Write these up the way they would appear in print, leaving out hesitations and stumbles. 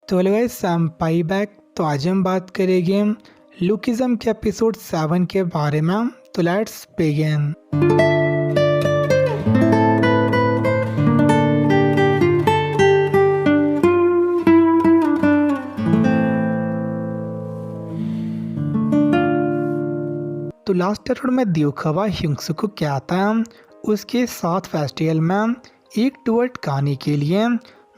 तो hello guys, I am pi back. तो आज हम बात करेंगे लुकिज्म के एपिसोड 7 के बारे में। तो लेट्स बिगिन। तो लास्ट एपिसोड में दियोखवा ह्योंगसुक को कहता है उसके साथ फेस्टिवल में एक टूर्ट गाने के लिए,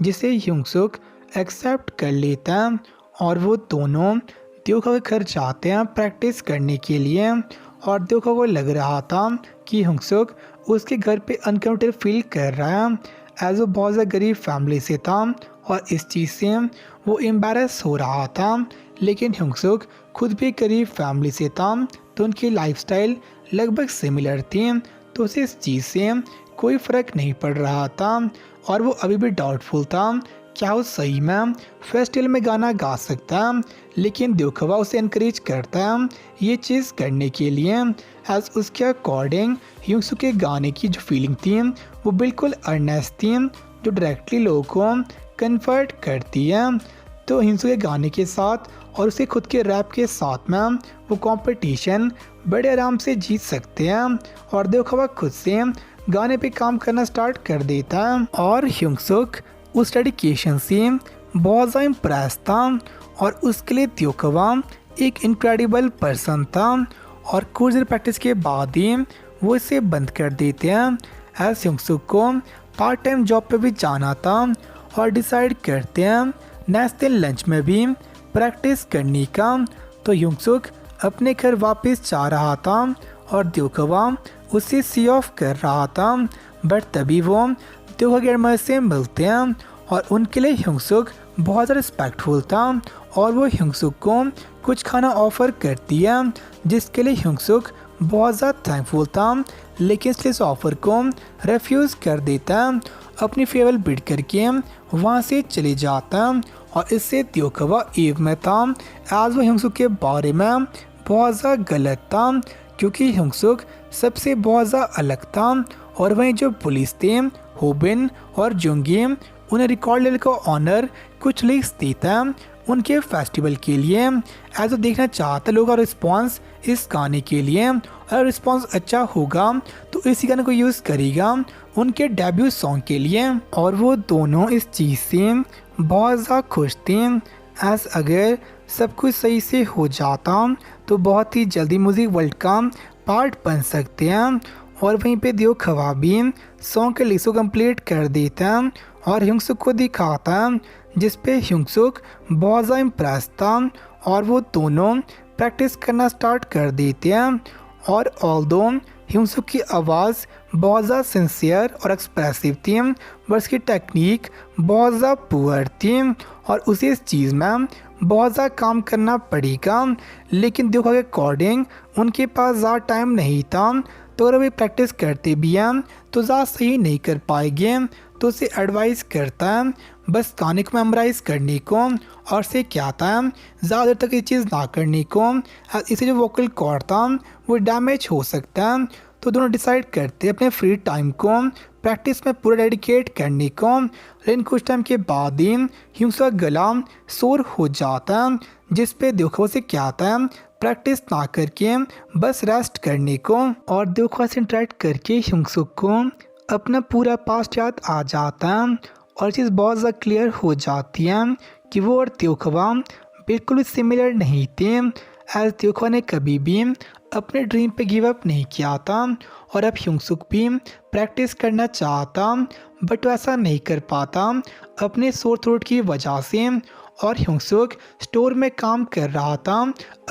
जिसे ह्योंगसुक एक्सेप्ट कर लेता है और वो दोनों दियोखवा के घर जाते हैं प्रैक्टिस करने के लिए। और दियोखवा को लग रहा था कि ह्योंगसुक उसके घर पे अनकम्फर्टेबल फील कर रहा है, एज वो बहुत ज़्यादा गरीब फैमिली से था और इस चीज़ से वो एम्बेरस हो रहा था। लेकिन ह्योंगसुक खुद भी गरीब फैमिली से था, तो उनकी लाइफस्टाइल लगभग सिमिलर थी, तो उसे इस चीज़ से कोई फ़र्क नहीं पड़ रहा था और वो अभी भी डाउटफुल था क्या वो सही में फेस्टिवल में गाना गा सकता है। लेकिन दियोखवा उसे इनकरेज करता है ये चीज़ करने के लिए, एज उसके अकॉर्डिंग ह्योंगसुक के गाने की जो फीलिंग थी वो बिल्कुल अर्नेस्ट थी, जो डायरेक्टली लोगों को कन्वर्ट करती है। तो ह्योंगसुक के गाने के साथ और उसके खुद के रैप के साथ में वो कंपटीशन बड़े आराम से जीत सकते हैं और दियोखवा खुद से गाने पे काम करना स्टार्ट कर देता है। और ह्योंगसुक उस डेडिकेशन से बहुत ज़्यादा इम्प्रेस था और उसके लिए दियोखवा एक इनक्रेडिबल पर्सन था। और कुछ देर प्रैक्टिस के बाद ही वो इसे बंद कर देते हैं, एज ह्योंगसुक को पार्ट टाइम जॉब पे भी जाना था और डिसाइड करते हैं नेक्स्ट दिन लंच में भी प्रैक्टिस करने का। तो ह्योंगसुक अपने घर वापस जा रहा था और दियोखवा उसे सी ऑफ कर रहा था, बट तभी वो दियोखवा के ग्रैंडमदर से मिलते हैं और उनके लिए ह्योंगसुक बहुत ज़्यादा रिस्पेक्टफुल था और वो ह्योंगसुक को कुछ खाना ऑफर करती है, जिसके लिए ह्योंगसुक बहुत ज़्यादा थैंकफुल था। लेकिन इसलिए इस ऑफ़र को रिफ्यूज़ कर देता है, अपनी फेवल बिड करके वहाँ से चले जाता है। और इससे दियोखवा एव में था, एज वो ह्योंगसुक के बारे में बहुत ज़्यादा गलत था, क्योंकि ह्योंगसुक सबसे बहुत ज़्यादा अलग था। और वहीं जो पुलिस थे होबिन और जुंगी, उन्हें रिकॉर्ड लेवल का ऑनर कुछ लीक्स देता है उनके फेस्टिवल के लिए, एज वो देखना चाहता लोगों का रिस्पॉन्स इस गाने के लिए। अगर रिस्पॉन्स अच्छा होगा तो इसी गाने को यूज़ करेगा उनके डेब्यू सॉन्ग के लिए। और वो दोनों इस चीज़ से बहुत ज़्यादा खुश थे, एज अगर सब कुछ सही से हो जाता तो बहुत ही जल्दी म्यूजिक वर्ल्ड का पार्ट बन सकते हैं। और वहीं पे दियोखवा भी सॉन्ग के लिरिक्स को कंप्लीट कर देता है और ह्योंगसुक को दिखाता है, जिस पे ह्योंगसुक बहुत ज़्यादा इम्प्रेस था और वो दोनों प्रैक्टिस करना स्टार्ट कर देते हैं। और ऑल्दो ह्योंगसुक की आवाज़ बहुत ज़्यादा सिंसियर और एक्सप्रेसिव थी, बट उसकी टेक्निक बहुत ज़्यादा पुअर थी और उसे इस चीज़ में बहुत ज़्यादा काम करना पड़ेगा। लेकिन दियोखवा के अकॉर्डिंग उनके पास ज़्यादा टाइम नहीं था, तो अगर वे प्रैक्टिस करते भी हैं तो ज़्यादा सही नहीं कर पाएंगे। तो उसे एडवाइस करता है बस गाने को मेमोराइज करने को, और से क्या था ज़्यादा देर तक ये चीज़ ना करने को, इसे जो वोकल कॉर्ड था वो डैमेज हो सकता है। तो दोनों डिसाइड करते हैं अपने फ्री टाइम को प्रैक्टिस में पूरा डेडिकेट करने को। लेकिन कुछ टाइम के बाद ही ह्योंगसुक का गला शोर हो जाता है, जिस पे दियोखवा से क्या आता है प्रैक्टिस ना करके बस रेस्ट करने को। और दियोखवा से इंटरेक्ट करके ह्योंगसुक को अपना पूरा पास्ट याद आ जाता है और चीज़ बहुत ज़्यादा क्लियर हो जाती है कि वो और दियोखवा बिल्कुल भी सिमिलर नहीं थे, एज दियोखवा ने कभी भी अपने ड्रीम पे गिव अप नहीं किया था और अब ह्योंगसुक भी प्रैक्टिस करना चाहता, बट वो ऐसा नहीं कर पाता अपने सोर थ्रोट की वजह से। और ह्योंगसुक स्टोर में काम कर रहा था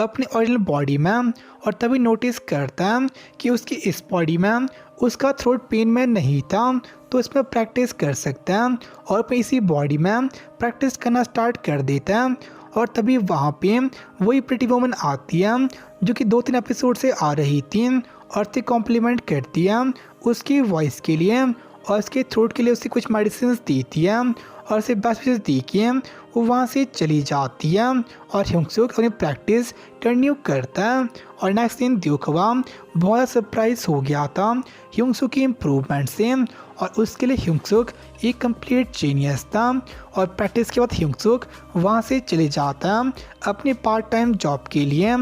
अपने ओरिजिनल बॉडी में और तभी नोटिस करता है कि उसकी इस बॉडी में उसका थ्रोट पेन में नहीं था, तो इसमें प्रैक्टिस कर सकता है और अपनी इसी बॉडी में प्रैक्टिस करना स्टार्ट कर देता है। और तभी वहाँ पे वही प्रिटी वुमन आती है जो कि 2-3 एपिसोड से आ रही थी और उसे कॉम्प्लीमेंट करती है उसकी वॉइस के लिए और उसके थ्रोट के लिए उसे कुछ मेडिसिन देती है और उसे बेस्ट विशेष दी के वो वहाँ से चली जाती है और ह्योंगसुक अपनी प्रैक्टिस कंटिन्यू करता है। और नेक्स्ट दिन दियोखवा बहुत सरप्राइज हो गया था ह्योंगसुक की इम्प्रूवमेंट से और उसके लिए ह्योंग-सुक एक कंप्लीट जीनियस था। और प्रैक्टिस के बाद ह्योंग-सुक वहाँ से चले जाता है अपने पार्ट टाइम जॉब के लिए।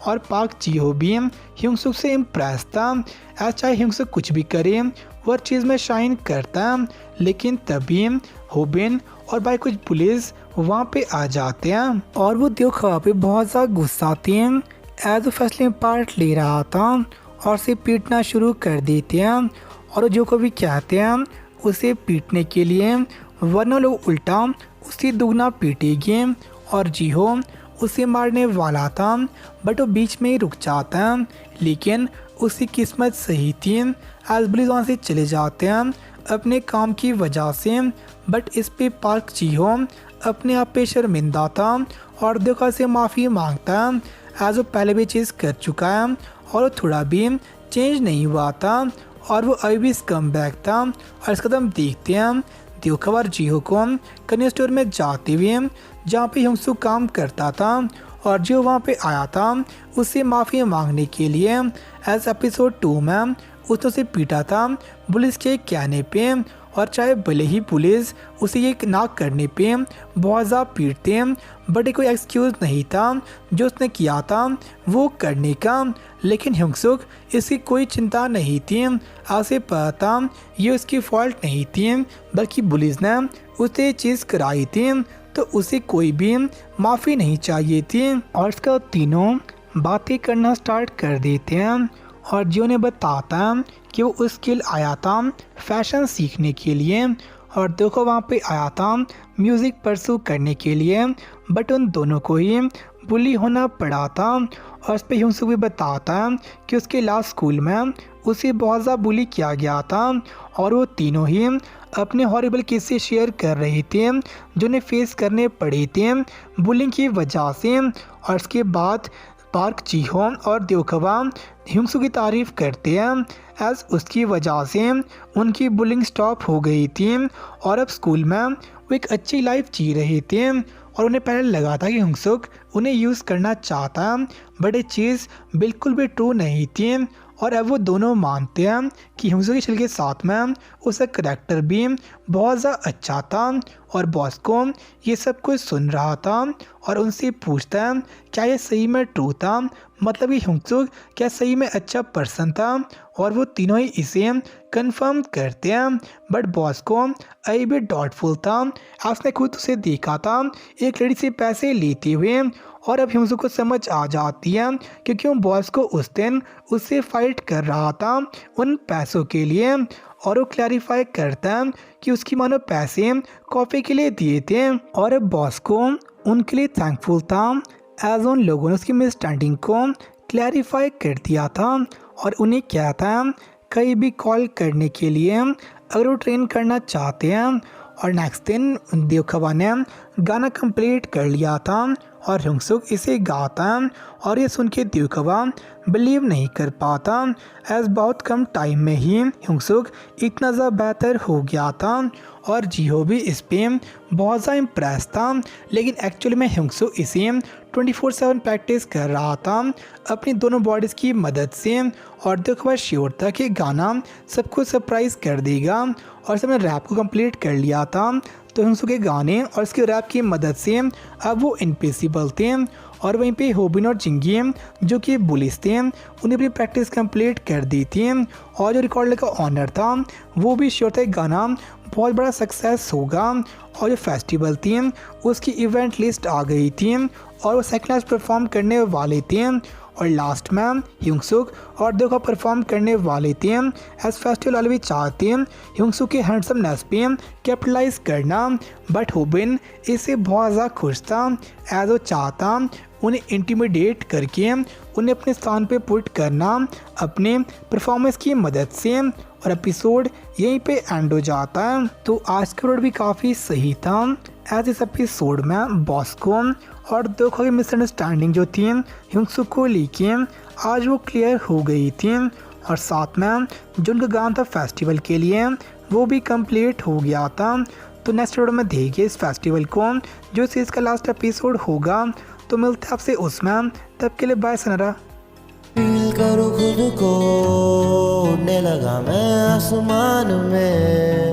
और पार्क जी-हो भी ह्योंग-सुक से इम्प्रेस था। ऐसा चाहे ह्योंग-सुक कुछ भी करे वो हर चीज़ में शाइन करता है। लेकिन तभी होबिन और बाई कुछ पुलिस वहाँ पे आ जाते हैं और वो द्योखवा पे बहुत ज़्यादा गुस्साते हैं एज वो फैसले में पार्ट ले रहा था और उसे पीटना शुरू कर देते हैं। और जो को भी कहते हैं उसे पीटने के लिए, वरना लोग उल्टा उसे दुगना पीटेंगे। और जी-हो उसे मारने वाला था बट वो बीच में ही रुक जाता है। लेकिन उसकी किस्मत सही थी एज पुलिस वहाँ से चले जाते हैं अपने काम की वजह से। बट इस पे पार्क जी-हो अपने आप पे शर्मिंदा था और द्योखवा से माफ़ी मांगता है एज वो पहले भी चीज़ कर चुका है और वो थोड़ा भी चेंज नहीं हुआ था और वो अभी भी स्कम बैक था। और इसका हम देखते हैं द्योखवा और जी-हो को कन्या स्टोर में जाते हुए जहाँ पे ह्योंग-सुक काम करता था और जो वहाँ पे आया था उससे माफ़ी मांगने के लिए। एज एपिसोड 2 में उसने उसे पीटा था पुलिस के कहने पे। और चाहे भले ही पुलिस उसे ये ना करने पे बहुत ज़्यादा पीटते बट कोई एक्सक्यूज़ नहीं था जो उसने किया था वो करने का। लेकिन ह्योंग-सुक इसकी कोई चिंता नहीं थी। उसे पता था ये उसकी फॉल्ट नहीं थी बल्कि पुलिस ने उसे ये चीज़ कराई थी, तो उसे कोई भी माफ़ी नहीं चाहिए थी। और इसका तीनों बातें करना स्टार्ट कर देते हैं और जो ने बताता है कि वो उस स्किल आया था फैशन सीखने के लिए और देखो वहाँ पे आया था म्यूज़िक परसू करने के लिए। बट उन दोनों को ही बुली होना पड़ा था। और इस पर ह्योंग-सुक भी बताता है कि उसके लास्ट स्कूल में उसे बहुत ज़्यादा बुली किया गया था और वो तीनों ही अपने हॉरिबल किस्से शेयर कर रहे थे जो उन्हें फेस करने पड़े थे बुलिंग की वजह से। और इसके बाद पार्क जी-हो और द्योखवा ह्योंग-सुक की तारीफ़ करते हैं एज उसकी वजह से उनकी बुलिंग स्टॉप हो गई थी और अब स्कूल में वो एक अच्छी लाइफ जी रहे थे। और उन्हें पहले लगा था कि ह्योंग-सुक उन्हें यूज़ करना चाहता बट ये चीज़ बिल्कुल भी ट्रू नहीं थी। और अब वो दोनों मानते हैं कि ह्योंग-सुक की चल के साथ में उसका करैक्टर भी बहुत ज़्यादा अच्छा था। और बॉस को ये सब कुछ सुन रहा था और उनसे पूछता है क्या ये सही में ट्रू था, मतलब कि ह्योंग-सुक क्या सही में अच्छा पर्सन था। और वो तीनों ही इसे कंफर्म करते हैं बट बॉस को अभी भी डाउटफुल था। उसने खुद उसे देखा था एक लड़की से पैसे लेते हुए। और अब ह्योंग-सुक को समझ आ जाती है कि क्यों बॉस को उस दिन उससे फाइट कर रहा था उन पैसों के लिए। और वो क्लैरिफाई करता है कि उसकी मानो पैसे कॉफ़ी के लिए दिए थे और अब बॉस को उनके लिए थैंकफुल था एज उन लोगों ने उसकी मिसअंडरस्टैंडिंग को क्लैरिफाई कर दिया था। और उन्हें क्या था कहीं भी कॉल करने के लिए अगर वो ट्रेन करना चाहते हैं। और नेक्स्ट दिन द्योखवा ने गाना कंप्लीट कर लिया था और ह्योंग-सुक इसे गाता है और ये सुन के द्योखवा बिलीव नहीं कर पाता एज बहुत कम टाइम में ही ह्योंग-सुक इतना ज़्यादा बेहतर हो गया था। और जी-हो भी इस पे बहुत ज़्यादा इम्प्रेस था। लेकिन एक्चुअली में ह्योंग-सुक इसे 24/7 प्रैक्टिस कर रहा था अपनी दोनों बॉडीज़ की मदद से। और द्योखवा श्योर था कि गाना सबको सरप्राइज़ कर देगा और सबने रैप को कंप्लीट कर लिया था। तो ह्योंग-सुक के गाने और इसके रैप की मदद से अब वो इनविजिबल थे। और वहीं पे होबिन और जिंगी जो कि बुलिस थे उन्हें अपनी प्रैक्टिस कंप्लीट कर दी थी। और जो रिकॉर्ड का ऑनर था वो भी श्योर था गाना बहुत बड़ा सक्सेस होगा। और जो फेस्टिवल थी उसकी इवेंट लिस्ट आ गई थी और वो सेकंड लास्ट परफॉर्म करने वाले थे। और लास्ट में ह्योंग-सुक और द्योखवा परफॉर्म करने वाले थे एज फेस्टिवल वाले भी चाहते ह्योंग-सुक के हैंडसमनेस पे कैपिटलाइज करना। बट होबिन इससे बहुत ज़्यादा खुश था एज वो चाहता उन्हें इंटिमिडेट करके उन्हें अपने स्थान पे पुट करना अपने परफॉर्मेंस की मदद से। और एपिसोड यहीं पे एंड हो जाता है। तो आज का एपिसोड भी काफ़ी सही था एज इस एपिसोड में बॉस को और द्योखवा की मिसअंडरस्टैंडिंग जो थी ह्योंग-सुक को लेके आज वो क्लियर हो गई थी। और साथ में जो उनका गाना था फेस्टिवल के लिए वो भी कंप्लीट हो गया था। तो नेक्स्ट वीडियो में देखिए इस फेस्टिवल को जो सीरीज़ का लास्ट एपिसोड होगा। तो मिलते हैं आपसे उसमें, तब के लिए बाय सनरा। करूँ खुद को, उड़ने लगा मैं आसमान में।